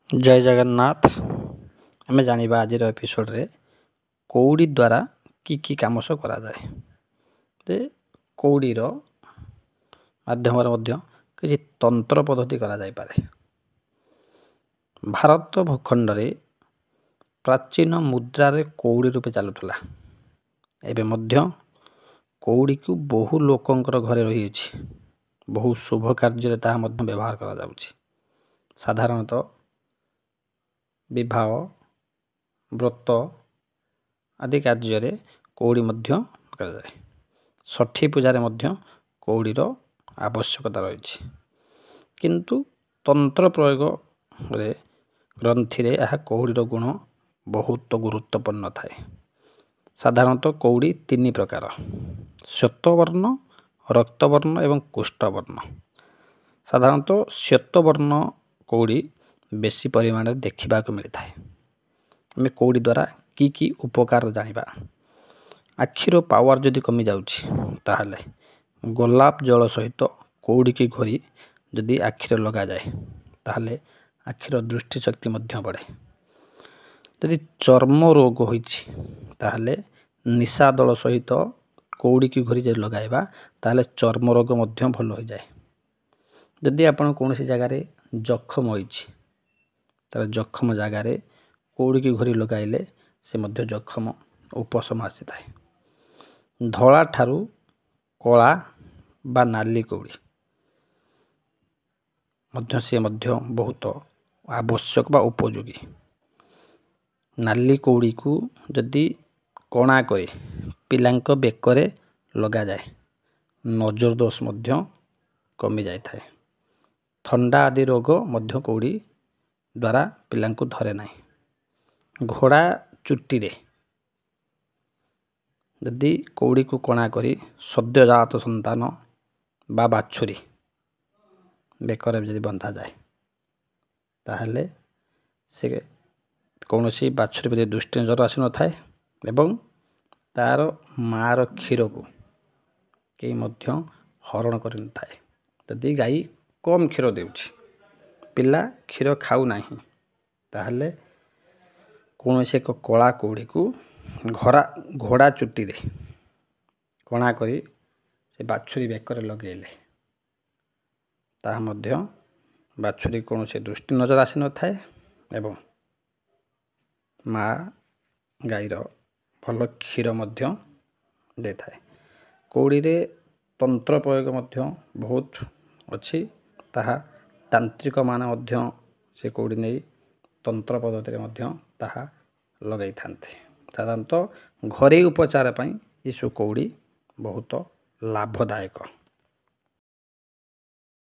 जय जगन्नाथ। आमे जानिबा आज एपिसोड रे कौड़ी द्वारा की काम सब करा जाए। ते कौड़ी रो माध्यम किसी तंत्र पद्धति करा जाय पारे। भारत भूखंड रे प्राचीन मुद्रा रे कौड़ी रूपे चलुतला। एबे मध्य कौड़ी को बहु लोकंकर घरे रही अछि। बहु शुभ कार्य रे ताहा मध्य व्यवहार करा जाउछि। साधारणतः विवाह व्रत आदि कार्य कौड़ी मध्य कराए। षठी पूजा मध्य कौड़ीर आवश्यकता रही। किंतु तंत्र प्रयोग रे ग्रंथि रे यह कौड़ीर गुण बहुत गुरुत्वपूर्ण थाए। साधारणतः कौड़ी तीन प्रकार, श्वेतवर्ण, रक्तवर्ण एवं कुष्ठवर्ण। साधारणतः श्वेतवर्ण कौड़ी बेसी परिमाण देखा मिलता है। आम कौड़ी द्वारा की उपकार जानिबा। आखिर पावर जदि कमी जाउछि ताहले गोलाप जल सहित कौड़ी की घोरी जदि आखिर लगा जाए ताहले आखिर दृष्टि शक्ति मध्य बढ़े। जदि चर्म रोग होइछि ताहले निशा दल सहित कौड़ी की घोरी जदि लगाइबा ताहले चर्म रोग मध्य भल हो जाए। जदि आपण कोनोसी जगह रे जखम होइछि तार जखम जगार कौड़ी की घोरी लगाइले से मध्य जखम उपशम आसी थाए। धला ठारू कला बा नाली कौड़ी मध्य से मध्य बहुत आवश्यक बा उपयोगी। नाली कौड़ी को जदि कणा करे पिलांक बेकरे लगा जाए नजर दोष मध्य कमी जाए थाए। थंडा आदि रोग मध्य कौड़ी द्वारा पिलांको धरे नहीं। घोड़ा चुट्टी रे यदि कौड़ी को कणा करी सद्यजात संतान बा बाछुरी बेकर जदि बंधा जाए ताहले से कौनसी बाछुरी प्रति दुष्टि नजर आसी न थाए एवं तार मार क्षीर को कई मध्य हरण कर न थाए। यदि गाई कम क्षीर देउछि पिला क्षीर खाऊ नाही ताहले कौनसी एक कला कौड़ी को घोड़ा चुट्टी रे कणा करी से बाछुरी बेकर लगेले ताहा मध्य बाछुरी कौनसी दृष्टि नजर आसी न थाए एवं माँ गाईर भल क्षीर मध्य दे थाए। कौड़ी रे तंत्र प्रयोग मध्य बहुत अच्छी। ताहा तांत्रिक मान मध्य से कौड़ी नहीं तंत्र पद्धति मध्य ताहा लगाई थांते। साधारणतः घरे उपचार पई यीशु कौड़ी बहुत लाभदायक।